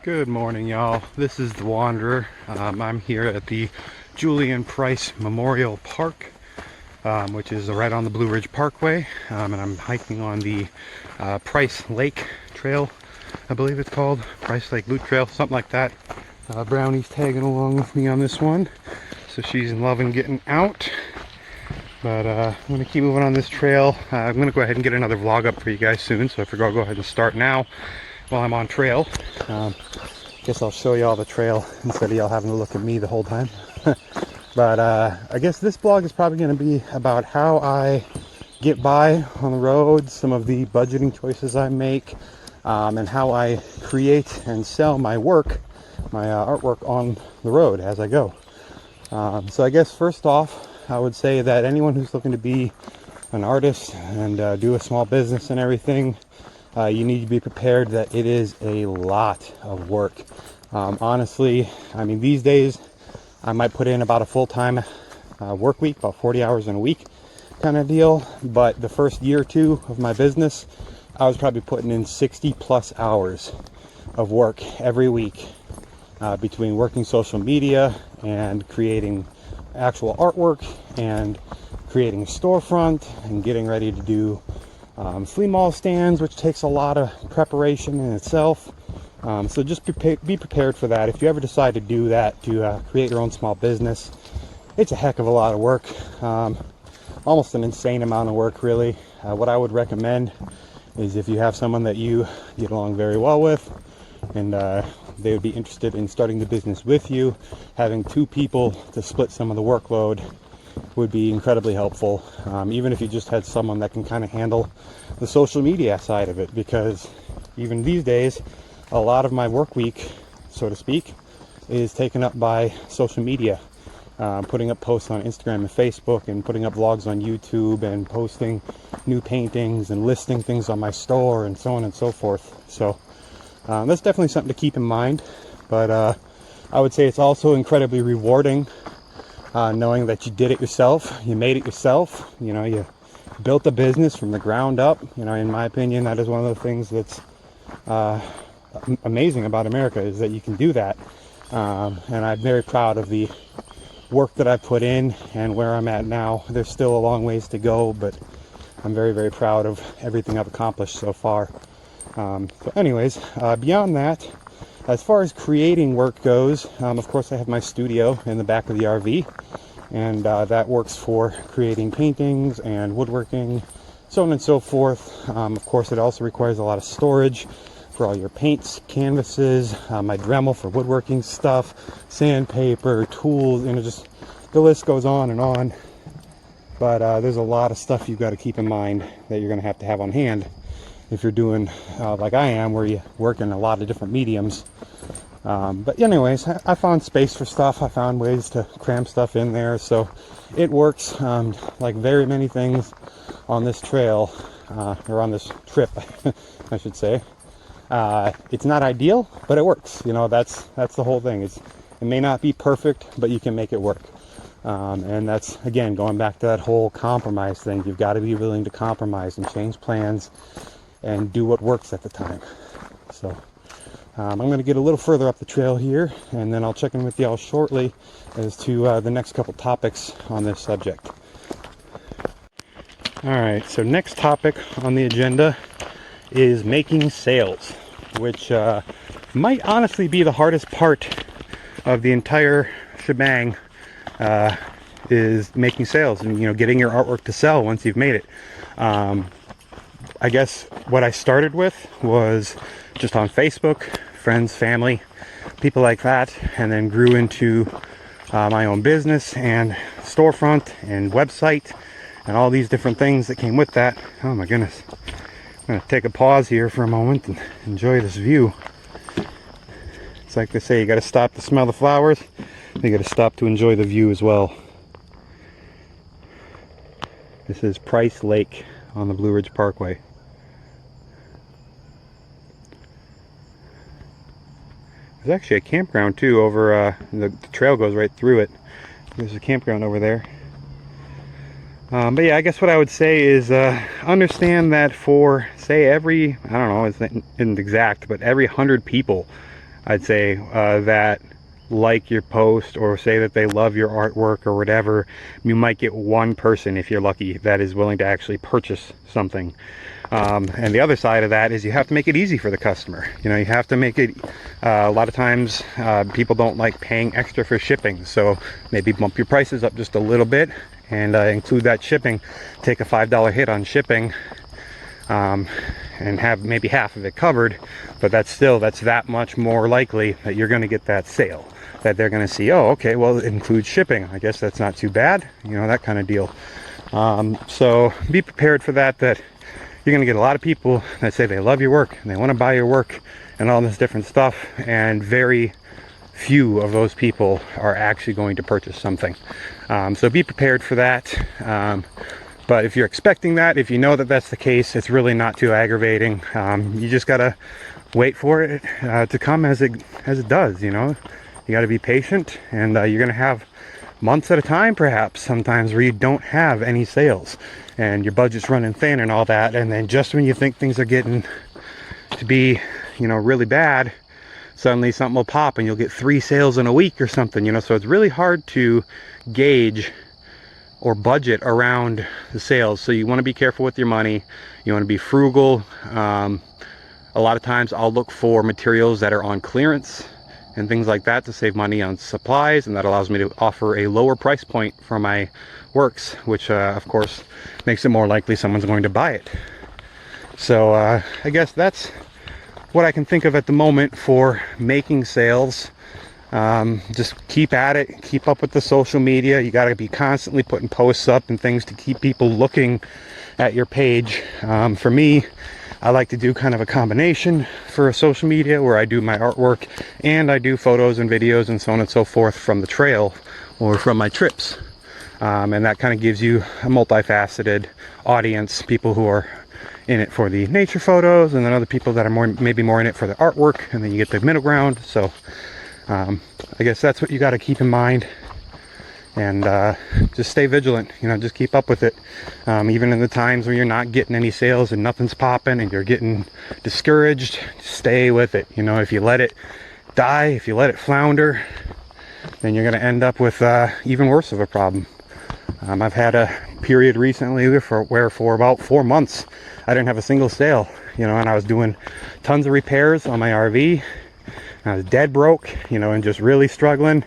Good morning, y'all. This is the Wanderer. I'm here at the Julian Price Memorial Park, which is right on the Blue Ridge Parkway, and I'm hiking on the Price Lake Trail, I believe it's called. Price Lake Loop Trail, something like that. Brownie's tagging along with me on this one, so she's loving getting out. But I'm going to keep moving on this trail. I'm going to go ahead and get another vlog up for you guys soon, so I figure I'll go ahead and start now while I'm on trail. Guess I'll show you all the trail instead of y'all having to look at me the whole time. But I guess this vlog is probably going to be about how I get by on the road, some of the budgeting choices I make, and how I create and sell my work, my artwork on the road as I go. So I guess first off, I would say that anyone who's looking to be an artist and do a small business and everything, you need to be prepared that it is a lot of work. Honestly, I mean, these days I might put in about a full-time work week, about 40 hours in a week kind of deal. But the first year or two of my business, I was probably putting in 60 plus hours of work every week, between working social media and creating actual artwork and creating a storefront and getting ready to do flea mall stands, which takes a lot of preparation in itself. So just be prepared for that. If you ever decide to do that, to create your own small business, it's a heck of a lot of work. Almost an insane amount of work, really. What I would recommend is if you have someone that you get along very well with and they would be interested in starting the business with you, having two people to split some of the workload would be incredibly helpful. Even if you just had someone that can kind of handle the social media side of it, because even these days a lot of my work week, so to speak, is taken up by social media, putting up posts on Instagram and Facebook and putting up vlogs on YouTube and posting new paintings and listing things on my store and so on and so forth. So that's definitely something to keep in mind. But I would say it's also incredibly rewarding, knowing that you did it yourself, you made it yourself, you know, you built a business from the ground up. You know, in my opinion, that is one of the things that's amazing about America, is that you can do that. And I'm very proud of the work that I put in and where I'm at now. There's still a long ways to go, but I'm very, very proud of everything I've accomplished so far. So anyways, beyond that, as far as creating work goes, of course I have my studio in the back of the RV, and that works for creating paintings and woodworking, so on and so forth. Of course, it also requires a lot of storage for all your paints, canvases, my Dremel for woodworking stuff, sandpaper, tools, you know, just the list goes on and on. But there's a lot of stuff you've got to keep in mind that you're going to have on hand if you're doing like I am, where you work in a lot of different mediums. But anyways, I found space for stuff. I found ways to cram stuff in there, so it works. Like very many things on this trail, or on this trip, I should say. It's not ideal, but it works. You know, that's the whole thing. It may not be perfect, but you can make it work. And that's, again, going back to that whole compromise thing. You've got to be willing to compromise and change plans and do what works at the time. So I'm going to get a little further up the trail here, and then I'll check in with y'all shortly as to the next couple topics on this subject. Alright, so next topic on the agenda is making sales, which might honestly be the hardest part of the entire shebang, is making sales and, you know, getting your artwork to sell once you've made it. I guess what I started with was just on Facebook, friends, family, people like that, and then grew into my own business and storefront and website and all these different things that came with that. Oh my goodness. I'm going to take a pause here for a moment and enjoy this view. It's like they say, you got to stop to smell the flowers. You got to stop to enjoy the view as well. This is Price Lake on the Blue Ridge Parkway. There's actually a campground too over, the trail goes right through it. There's a campground over there. But yeah, I guess what I would say is understand that for, say, every, I don't know, it isn't exact, but every 100 people, I'd say, that like your post or say that they love your artwork or whatever, you might get one person, if you're lucky, that is willing to actually purchase something. And the other side of that is you have to make it easy for the customer. You know, you have to make it, a lot of times people don't like paying extra for shipping, so maybe bump your prices up just a little bit and include that shipping. Take a $5 hit on shipping, and have maybe half of it covered, but that's that much more likely that you're going to get that sale, that they're going to see, oh, okay, well, it includes shipping, I guess that's not too bad, you know, that kind of deal. So be prepared for that you're going to get a lot of people that say they love your work and they want to buy your work and all this different stuff, and very few of those people are actually going to purchase something. So be prepared for that. But if you're expecting that, if you know that that's the case, it's really not too aggravating. You just gotta wait for it to come as it does. You know, you gotta be patient, and you're gonna have months at a time, perhaps sometimes, where you don't have any sales and your budget's running thin and all that. And then just when you think things are getting to be, you know, really bad, suddenly something will pop and you'll get 3 sales in a week or something. You know, so it's really hard to gauge or budget around the sales. So you want to be careful with your money. You want to be frugal. A lot of times I'll look for materials that are on clearance and things like that to save money on supplies, and that allows me to offer a lower price point for my works, which of course makes it more likely someone's going to buy it. So I guess that's what I can think of at the moment for making sales. Just keep at it, keep up with the social media. You got to be constantly putting posts up and things to keep people looking at your page. For me, I like to do kind of a combination for social media where I do my artwork and I do photos and videos and so on and so forth from the trail or from my trips. And that kind of gives you a multifaceted audience, people who are in it for the nature photos, and then other people that are maybe more in it for the artwork, and then you get the middle ground. So I guess that's what you got to keep in mind, and just stay vigilant. You know, just keep up with it. Even in the times when you're not getting any sales and nothing's popping and you're getting discouraged, stay with it. You know, if you let it die, if you let it flounder, then you're going to end up with even worse of a problem. I've had a period recently where for about 4 months I didn't have a single sale, you know, and I was doing tons of repairs on my RV. I was dead broke, you know, and just really struggling.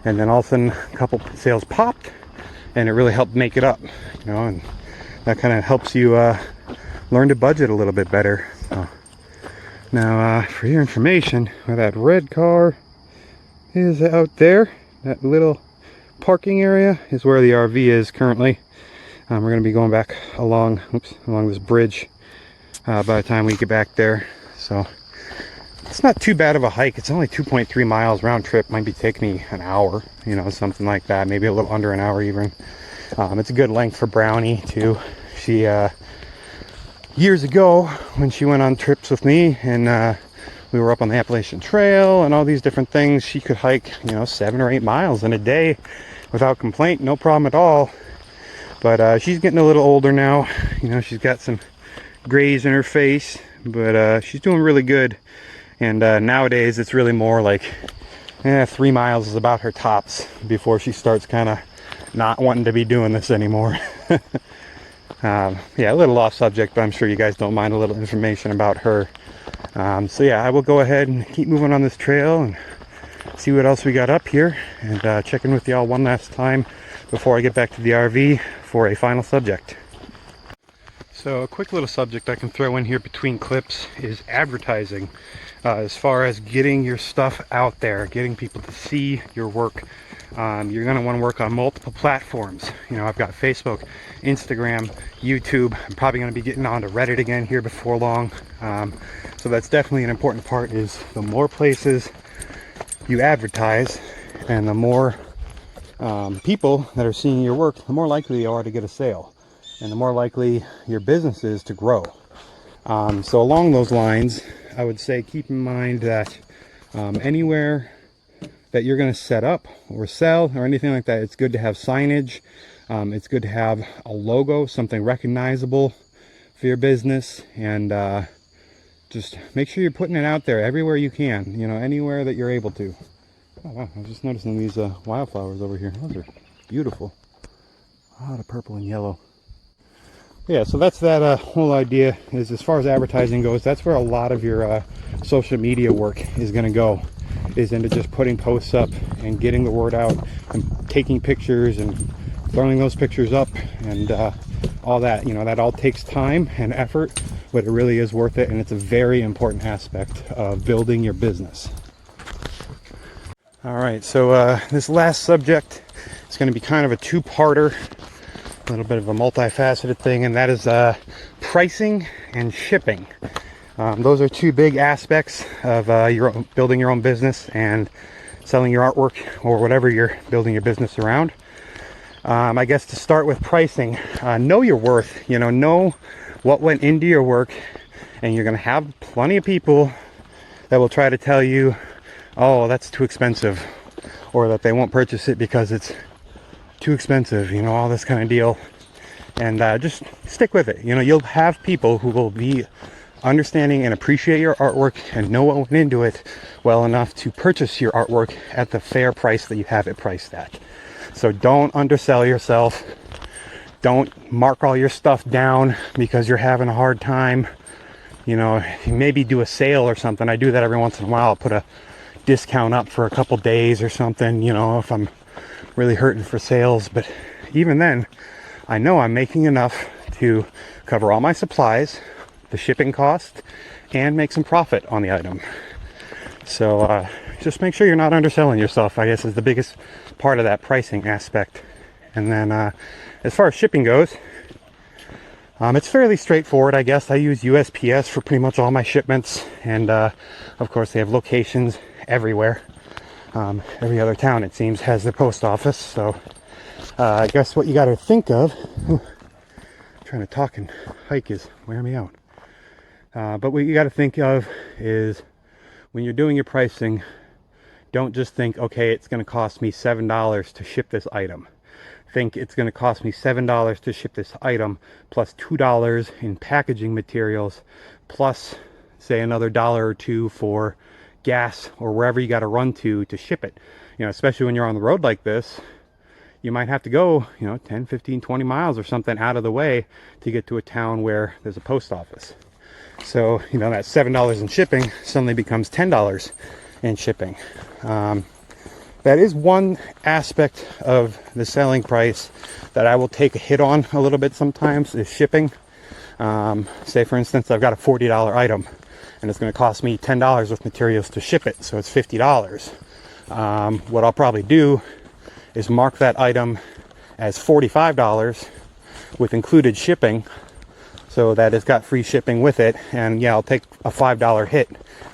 And then all of a sudden a couple sales popped, and it really helped make it up, you know, and that kind of helps you learn to budget a little bit better. So, now for your information, where that red car is out there, that little parking area is where the RV is currently. We're going to be going back along this bridge by the time we get back there. So it's not too bad of a hike. It's only 2.3 miles round trip. Might be taking me an hour, you know, something like that. Maybe a little under an hour even. It's a good length for Brownie too. She years ago when she went on trips with me and we were up on the Appalachian Trail and all these different things, she could hike, you know, 7 or 8 miles in a day without complaint, no problem at all. But she's getting a little older now. You know, she's got some grays in her face, but she's doing really good. And nowadays it's really more like 3 miles is about her tops before she starts kind of not wanting to be doing this anymore. Yeah, a little off subject, but I'm sure you guys don't mind a little information about her. So yeah, I will go ahead and keep moving on this trail and see what else we got up here, and check in with y'all one last time before I get back to the RV for a final subject. So a quick little subject I can throw in here between clips is advertising. as far as getting your stuff out there, getting people to see your work. You're going to want to work on multiple platforms. You know, I've got Facebook, Instagram, YouTube. I'm probably going to be getting onto Reddit again here before long. So that's definitely an important part, is the more places you advertise and the more people that are seeing your work, the more likely you are to get a sale and the more likely your business is to grow. So along those lines, I would say keep in mind that anywhere that you're going to set up or sell or anything like that, it's good to have signage. It's good to have a logo, something recognizable for your business, and just make sure you're putting it out there everywhere you can, you know, anywhere that you're able to. Oh wow, I was just noticing these wildflowers over here. Those are beautiful. A lot of purple and yellow. Yeah, so that's that whole idea, is as far as advertising goes, that's where a lot of your social media work is going to go, is into just putting posts up and getting the word out and taking pictures and throwing those pictures up and all that. You know, that all takes time and effort, but it really is worth it, and it's a very important aspect of building your business. All right, so this last subject is going to be kind of a two-parter, a little bit of a multifaceted thing, and that is pricing and shipping. Those are two big aspects of building your own business and selling your artwork or whatever you're building your business around. I guess to start with pricing, know your worth. You know what went into your work, and you're going to have plenty of people that will try to tell you, oh, that's too expensive, or that they won't purchase it because it's too expensive, you know, all this kind of deal. And just stick with it. You know, you'll have people who will be understanding and appreciate your artwork and know what went into it well enough to purchase your artwork at the fair price that you have it priced at. So don't undersell yourself. Don't mark all your stuff down because you're having a hard time. You know, maybe do a sale or something. I do that every once in a while. I'll put a discount up for a couple days or something, you know, if I'm really hurting for sales. But even then, I know I'm making enough to cover all my supplies, the shipping cost, and make some profit on the item. So just make sure you're not underselling yourself, I guess, is the biggest part of that pricing aspect. And then as far as shipping goes, it's fairly straightforward, I guess. I use USPS for pretty much all my shipments, and of course they have locations everywhere. Every other town, it seems, has their post office. So I guess what you got to think of, trying to talk and hike is wearing me out. But what you got to think of is, when you're doing your pricing, don't just think, okay, it's going to cost me $7 to ship this item. Think it's going to cost me $7 to ship this item, plus $2 in packaging materials, plus say another $1 or $2 for gas or wherever you got to run to ship it. You know, especially when you're on the road like this, you might have to go, you know, 10, 15, 20 miles or something out of the way to get to a town where there's a post office. So, you know, that $7 in shipping suddenly becomes $10 in shipping. That is one aspect of the selling price that I will take a hit on a little bit sometimes, is shipping. Say, for instance, I've got a $40 item and it's going to cost me $10 with materials to ship it, so it's $50. What I'll probably do is mark that item as $45 with included shipping, so that it's got free shipping with it. And yeah, I'll take a $5 hit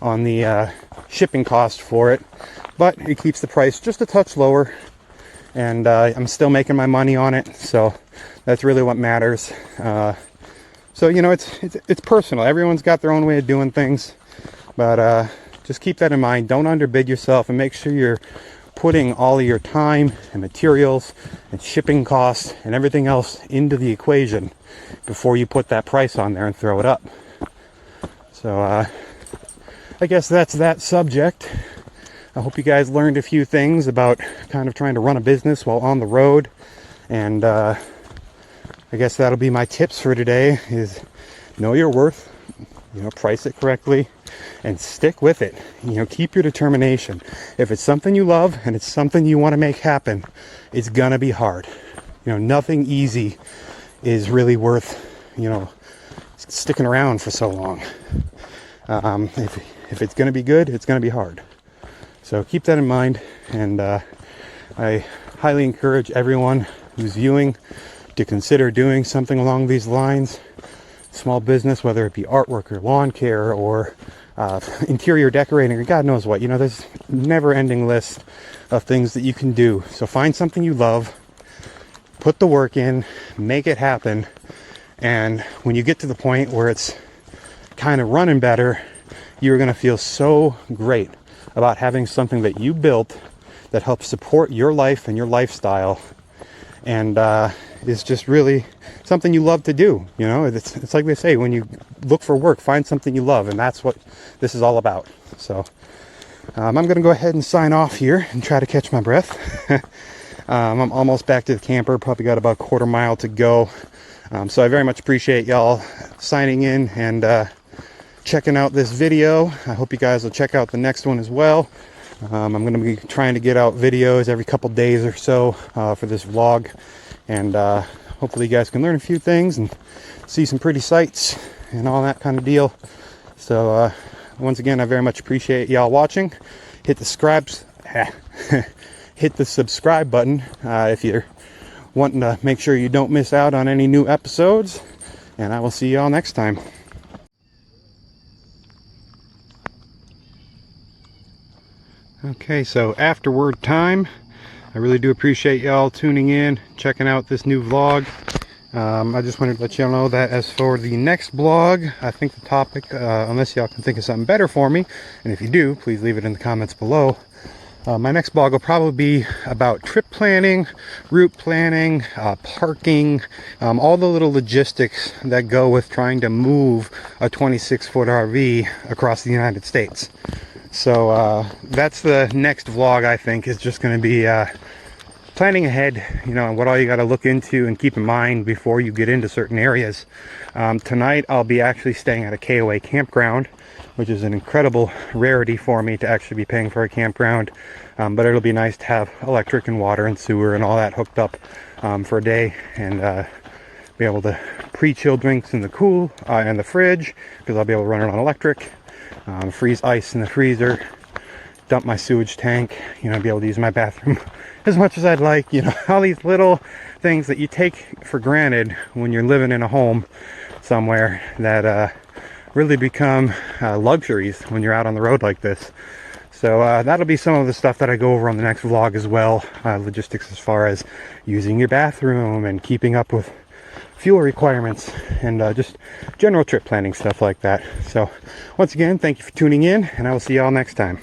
on the shipping cost for it, but it keeps the price just a touch lower, and I'm still making my money on it, so that's really what matters. So, you know, it's personal. Everyone's got their own way of doing things, but just keep that in mind. Don't underbid yourself, and make sure you're putting all of your time and materials and shipping costs and everything else into the equation before you put that price on there and throw it up. So I guess that's that subject. I hope you guys learned a few things about kind of trying to run a business while on the road, and I guess that'll be my tips for today, is know your worth, you know, price it correctly, and stick with it. You know, keep your determination. If it's something you love and it's something you want to make happen, it's gonna be hard. You know, nothing easy is really worth, you know, sticking around for so long. If it's going to be good, it's going to be hard. So keep that in mind, and I highly encourage everyone who's viewing to consider doing something along these lines. Small business, whether it be artwork or lawn care or interior decorating or God knows what. You know, there's never-ending list of things that you can do. So find something you love, put the work in, make it happen, and when you get to the point where it's kind of running better, you're going to feel so great about having something that you built that helps support your life and your lifestyle, and is just really something you love to do. You know, it's like they say, when you look for work, find something you love, and that's what this is all about. So I'm going to go ahead and sign off here and try to catch my breath. I'm almost back to the camper, probably got about a quarter mile to go. So I very much appreciate y'all signing in and checking out this video. I hope you guys will check out the next one as well. I'm going to be trying to get out videos every couple days or so for this vlog, and hopefully you guys can learn a few things and see some pretty sights and all that kind of deal. So once again, I very much appreciate y'all watching. Hit the subscribe button if you're wanting to make sure you don't miss out on any new episodes, and I will see y'all next time. Okay, so afterward time. I really do appreciate y'all tuning in, checking out this new vlog. I just wanted to let y'all know that as for the next vlog, I think the topic, unless y'all can think of something better for me, and if you do, please leave it in the comments below. My next vlog will probably be about trip planning, route planning, parking, all the little logistics that go with trying to move a 26-foot RV across the United States. So that's the next vlog, I think, is just going to be planning ahead, you know, and what all you got to look into and keep in mind before you get into certain areas. Tonight I'll be actually staying at a KOA campground, which is an incredible rarity for me to actually be paying for a campground. But it'll be nice to have electric and water and sewer and all that hooked up for a day, and be able to pre-chill drinks in the cool and the fridge, because I'll be able to run it on electric. Freeze ice in the freezer, dump my sewage tank, you know, be able to use my bathroom as much as I'd like. You know, all these little things that you take for granted when you're living in a home somewhere that really become luxuries when you're out on the road like this. So that'll be some of the stuff that I go over on the next vlog as well. Logistics as far as using your bathroom and keeping up with fuel requirements, and just general trip planning stuff like that. So once again, thank you for tuning in, and I will see y'all next time.